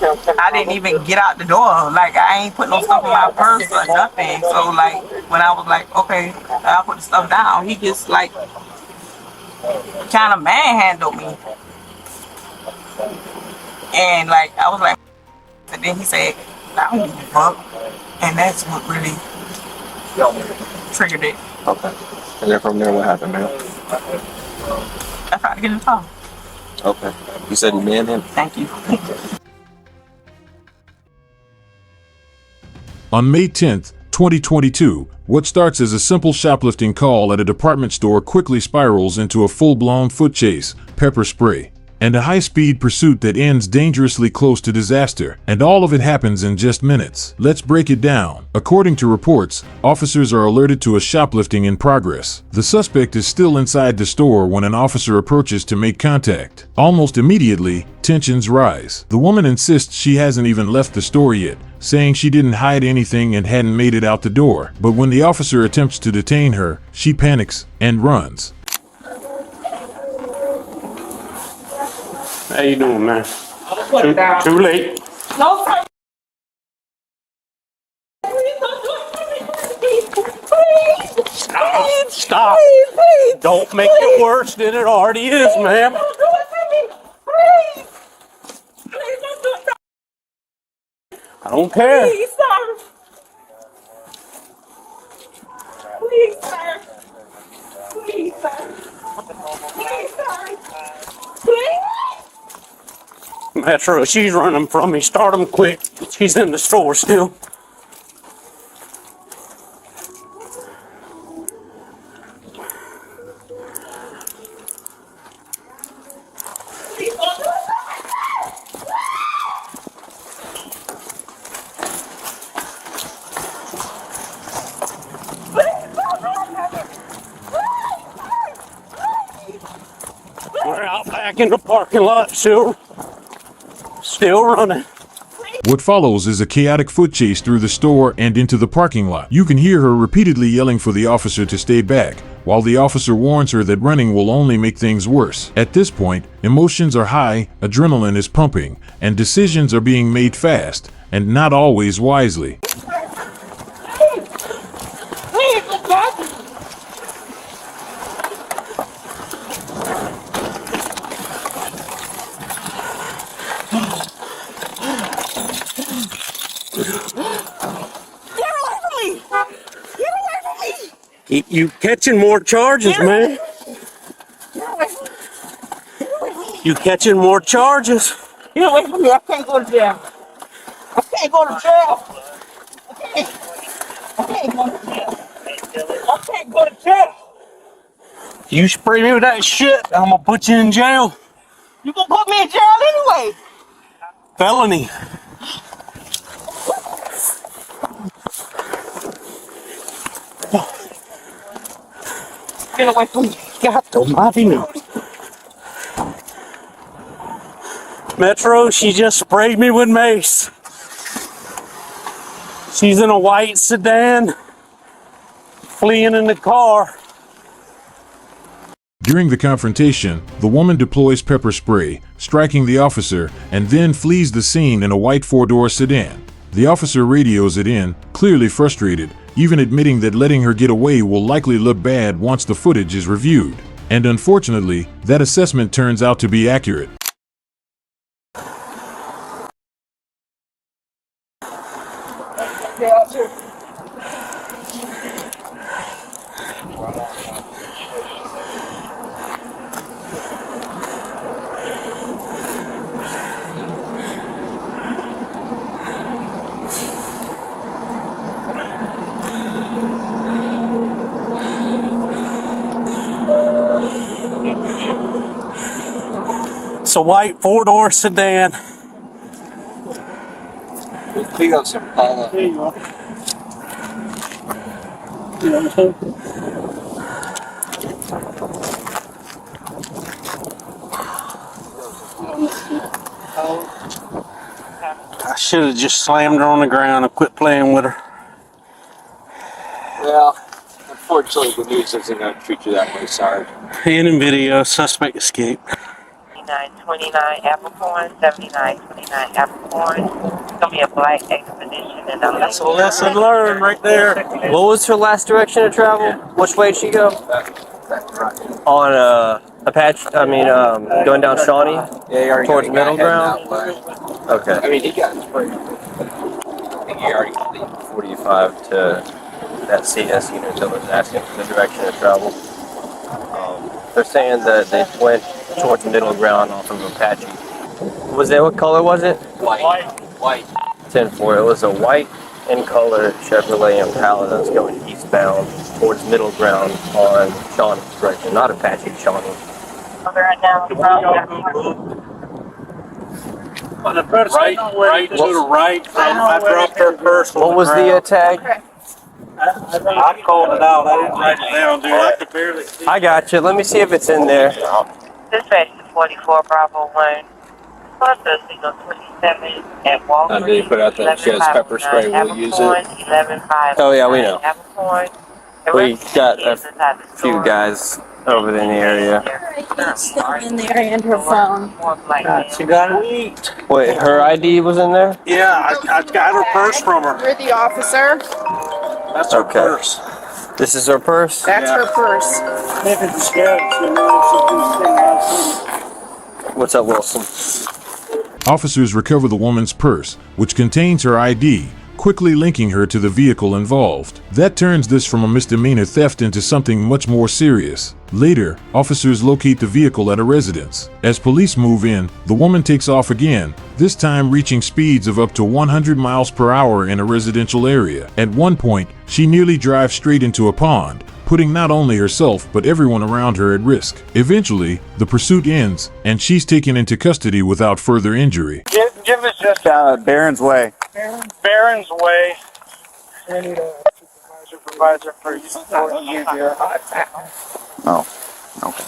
I didn't even get out the door. Like, I ain't put no stuff in my purse or nothing. So, like, when I was like, okay, I'll put the stuff down, he just, like, kind of manhandled me. And, like, I was like, and then he said, I don't give a fuck. And that's what really triggered it. Okay. And then from there, what happened, man? I tried to get in the car. Okay. You said he manhandled? Thank you. On May 10th, 2022, what starts as a simple shoplifting call at a department store quickly spirals into a full-blown foot chase, pepper spray, and a high-speed pursuit that ends dangerously close to disaster, and all of it happens in just minutes. Let's break it down. According to reports, officers are alerted to a shoplifting in progress. The suspect is still inside the store when an officer approaches to make contact. Almost immediately, tensions rise. The woman insists she hasn't even left the store yet, saying she didn't hide anything and hadn't made it out the door. But when the officer attempts to detain her, she panics and runs. How you doing, man? Too late. No, sir. Stop. Stop. Please. Don't make it worse than it already is, ma'am. Don't do it to me. Please. Please don't do it to me. I don't care. Please, sir. Please, sir. Please, sir. Please, sir. Please. Metro, she's running from me. Start them quick. She's in the store still. We're out back in the parking lot, still running. What follows is a chaotic foot chase through the store and into the parking lot. You can hear her repeatedly yelling for the officer to stay back, while the officer warns her that running will only make things worse. At this point, emotions are high, adrenaline is pumping, and decisions are being made fast, and not always wisely. You catching more charges, man. You catching more charges. Get away from me. I can't go to jail. I can't go to jail. I can't go to jail. I can't go to jail. You spray me with that shit, I'm gonna put you in jail. You gonna put me in jail anyway. Felony. Get away from me. God almighty no. Metro, she just sprayed me with mace. She's in a white sedan, fleeing in the car. During the confrontation, the woman deploys pepper spray, striking the officer, and then flees the scene in a white four-door sedan. The officer radios it in, clearly frustrated, even admitting that letting her get away will likely look bad once the footage is reviewed. And unfortunately, that assessment turns out to be accurate. It's a white four-door sedan. We got some There you are. I should have just slammed her on the ground and quit playing with her. Well, unfortunately, the news isn't going to treat you that way, sorry. And in video, suspect escaped. 7929 Apple 7929 Apple. It's gonna be a black expedition and a That's a lesson learned right there. What was her last direction of travel? Which way did she go? On Apache. I mean, going down Shawnee Yeah, he already towards middle ground. Okay. I mean, he got sprayed. I think he already got 45 to that CS unit that was asking for the direction of travel. They're saying that they went towards middle ground off of Apache. Was that what color was it? white. 10-4. It was a white in color Chevrolet Impala that's going eastbound towards middle ground on Shawnee's direction, not Apache, Shawnee. right now. On the first right to the right. I dropped her purse. What was the tag? I called it out. I didn't write it down, dude. I could barely see. I got you. Let me see if it's in there. Dispatch to 44 Bravo 1. Plus the signal 27 at Walker. I did put out that she has pepper spray. We'll use it. 11-5. Oh, yeah, we know. We got a a few guys over in the area. Still in there and her phone. She got to eat. Wait, her ID was in there? Yeah, I got her purse from her. You're the officer. That's her Okay. purse. This is her purse? That's her purse. If it's scared, she knows she'll What's up, Wilson? Officers recover the woman's purse, which contains her ID, quickly linking her to the vehicle involved. That turns this from a misdemeanor theft into something much more serious. Later, officers locate the vehicle at a residence. As police move in, the woman takes off again, this time reaching speeds of up to 100 miles per hour in a residential area. At one point, she nearly drives straight into a pond, putting not only herself but everyone around her at risk. Eventually, the pursuit ends, and she's taken into custody without further injury. Give us just Barron's Way. Barron's Way. I need a supervisor for you here. Oh, okay.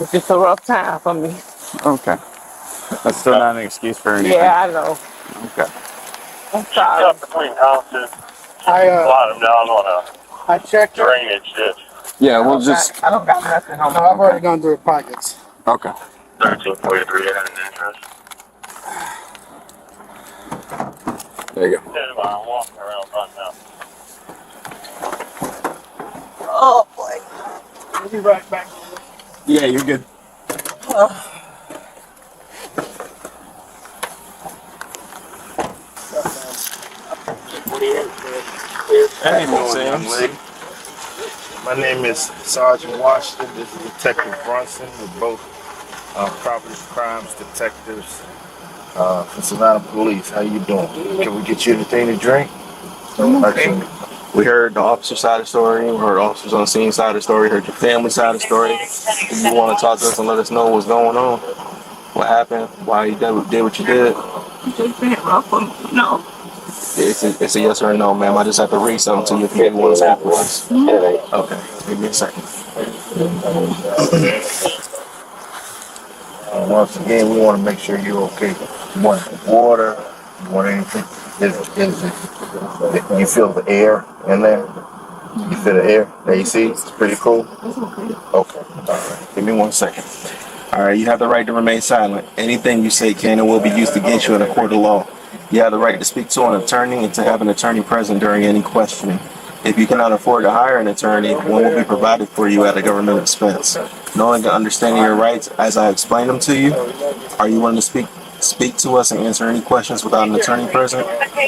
It's just a rough time for me. Okay. That's still not an excuse for anything. Yeah, I know. Okay. I'm sorry. Between houses, I a lot of them down on I checked a her. drainage ditch. Yeah, we'll just. I don't got nothing on No, I've already gone through her pockets. Okay. 1343 had an interest. There you go. I'm walking around right now. Oh boy. We'll be right back. Yeah, you're good. Hey, young lady. My name is Sergeant Washington. This is Detective Brunson. We're both property crimes detectives for Savannah Police. How you doing? Can we get you anything to drink? Okay. We heard the officer side of the story. We heard officers on the scene side of the story. Heard your family side of the story. If you want to talk to us and let us know what's going on, what happened, why you did what you did, It's just been rough for me. No. it's a yes or a no, ma'am. I just have to read something to you if you want to speak with us. Okay, give me a second. Once again, we want to make sure you're okay. You want water? You want anything? You feel the air in there? You feel the air? The AC? It's pretty cool? Okay. All right. Give me 1 second. All right, you have the right to remain silent. Anything you say can and will be used against you in a court of law. You have the right to speak to an attorney and to have an attorney present during any questioning. If you cannot afford to hire an attorney, one will be provided for you at a government expense. Knowing and understanding your rights as I explain them to you, are you willing to speak to us and answer any questions without an attorney present?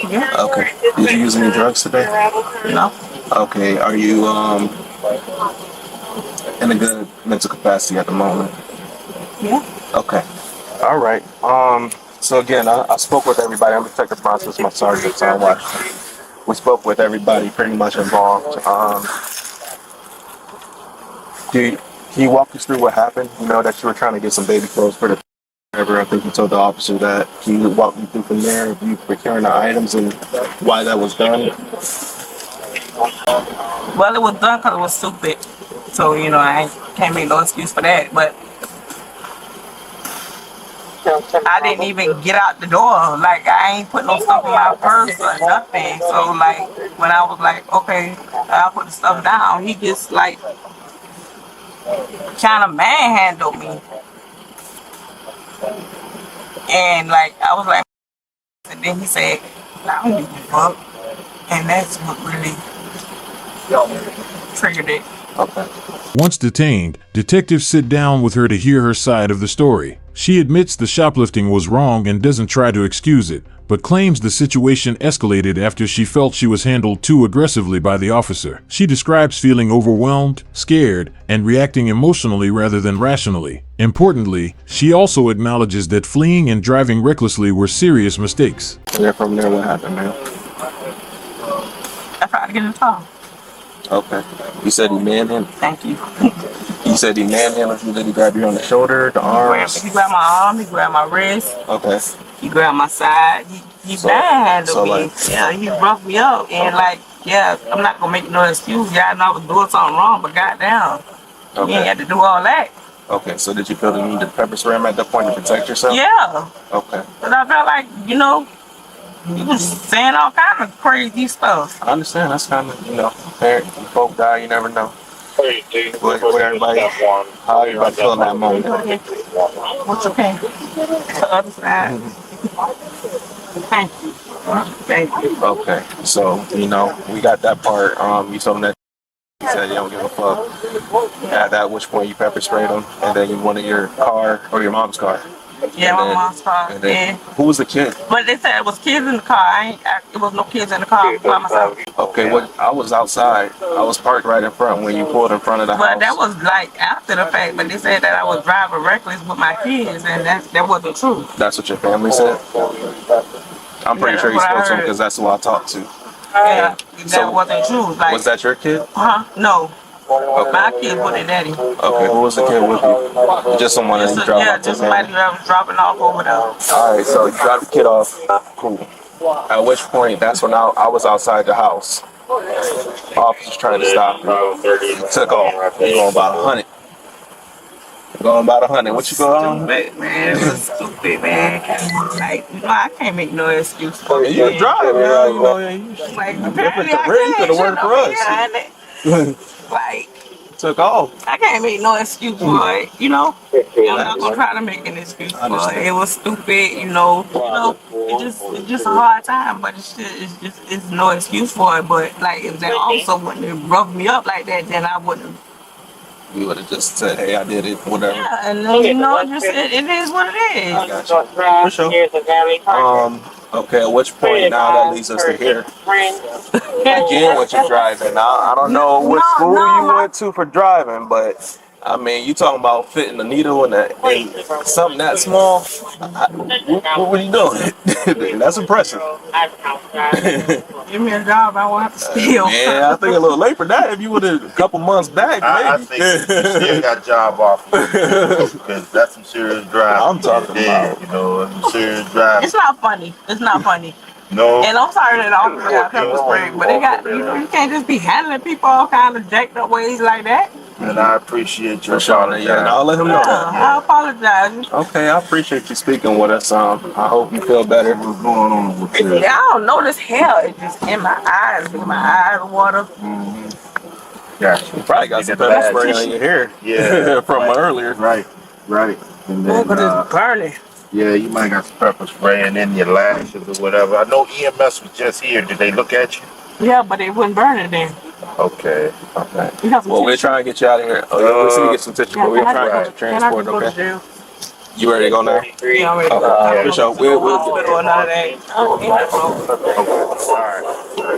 Yeah. Okay. Did you use any drugs today? No. Okay. Are you in a good mental capacity at the moment? Yeah. Okay. All right. So again, I spoke with everybody. I'm Detective Francis, my sergeant, Tom Washington. We spoke with everybody pretty much involved. Can you walk us through what happened? You know that you were trying to get some baby clothes for the I think you told the officer that. Can you walk me through from there? If you procuring the items and why that was done? Well, it was done because it was stupid. So, you know, I can't make no excuse for that. But I didn't even get out the door. Like, I ain't put no stuff in my purse or nothing. So, like, when I was like, okay, I'll put the stuff down, he just, like, kind of manhandled me. And like, I was like, and then he said, I don't give a fuck. And that's what really triggered it. Okay. Once detained, detectives sit down with her to hear her side of the story. She admits the shoplifting was wrong and doesn't try to excuse it, but claims the situation escalated after she felt she was handled too aggressively by the officer. She describes feeling overwhelmed, scared, and reacting emotionally rather than rationally. Importantly, she also acknowledges that fleeing and driving recklessly were serious mistakes. Yeah, from there, what happened, man? I tried to get in the car. Okay. You said he manhandled. Thank you. You said he manhandled you. Did he grab you on the shoulder, the arms? He grabbed my arm, he grabbed my wrist, Okay. he grabbed my side, he manhandled me. Yeah, he roughed me up. And like, yeah, I'm not gonna make no excuse. Yeah, I know I was doing something wrong, but goddamn, you ain't had to do all that. Okay, so did you feel the need to pepper spray him at that point to protect yourself? Yeah. Okay. But I felt like, you know, he was saying all kind of crazy stuff. I understand. That's kind of, parent, you both die, you never know. What everybody, how everybody feel in that moment? What's okay? The other side. Thank you. Thank you. Okay, so, we got that part. You told him that you said you don't give a fuck. At which point you pepper sprayed him, and then you wanted your car, or your mom's car. Yeah, my mom's car. And then, Yeah. who was the kid? But they said it was kids in the car. It was no kids in the car. I was by myself. Okay, I was outside. I was parked right in front when you pulled in front of the house. But that was like after the fact. But they said that I was driving reckless with my kids, and that wasn't true. That's what your family said? I'm pretty sure you spoke to him because that's who I talked to. Yeah, that wasn't true. Like, was that your kid? No. Okay. My kid with their daddy. Okay, who was the kid with you? Just someone that you dropped off? Yeah, just somebody that was dropping off over there. Alright, so you dropped the kid off. Cool. At which point, that's when I was outside the house. Officers trying to stop me. Took off. You're going about 100. Going about 100. What you going on? Stupid, man. It was stupid, man. Like, I can't make no excuse for it. You drive, Like, you could have worked for us. Like, Took off. I can't make no excuse for it, I'm not gonna try to make an excuse for it. It was stupid, it's just a hard time, but it's no excuse for it. But like, if that also wouldn't have roughed me up like that, then I wouldn't. You would have just said, hey, I did it, whatever. Yeah, and then it is what it is. I got you. For sure. Okay, at which point now that leads us to here. Again, what you're driving. Now, I don't know what school you went to for driving, but I mean, you talking about fitting a needle in something that small. What were you doing? That's impressive. Give me a job, I won't have to steal. Yeah, I think a little late for that. If you would have a couple months back, maybe. I think you still got a job off because that's some serious driving. I'm talking about. That's some serious driving. It's not funny. It's not funny. No. And I'm sorry that all got pepper spray, but it got, you can't just be handling people all kind of jacked up ways like that. And I appreciate your apology. Yeah, I'll let him know. I apologize. Okay, I appreciate you speaking with us. I hope you feel better. What's going on with you? I don't know, this hair is just in my eyes. My eyes water. Gotcha. You probably got some pepper spray on your hair. Yeah. From earlier. Right. And Look then, at this burning. yeah, you might got some pepper spray and in your lashes or whatever. I know EMS was just here. Did they look at you? Yeah, but it wouldn't burn it then. Okay. Well, we're trying to get you out of here. Let's see, get some tissue, but we're trying to get you transported, okay? You ready to go now? Yeah, I'm ready to go. For sure. We'll get or none of that.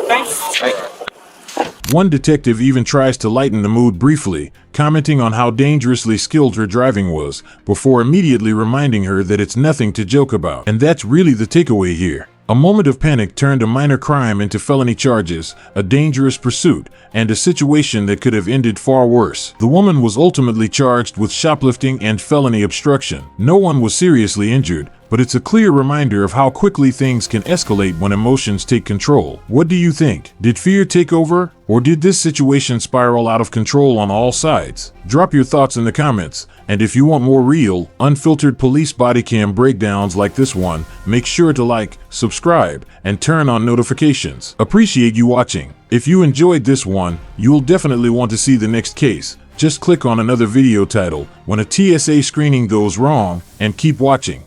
Thank you. One detective even tries to lighten the mood briefly, commenting on how dangerously skilled her driving was, before immediately reminding her that it's nothing to joke about. And that's really the takeaway here. A moment of panic turned a minor crime into felony charges, a dangerous pursuit, and a situation that could have ended far worse. The woman was ultimately charged with shoplifting and felony obstruction. No one was seriously injured, but it's a clear reminder of how quickly things can escalate when emotions take control. What do you think? Did fear take over, or did this situation spiral out of control on all sides? Drop your thoughts in the comments, and if you want more real, unfiltered police body cam breakdowns like this one, make sure to like, subscribe, and turn on notifications. Appreciate you watching. If you enjoyed this one, you'll definitely want to see the next case. Just click on another video title when a TSA screening goes wrong and keep watching.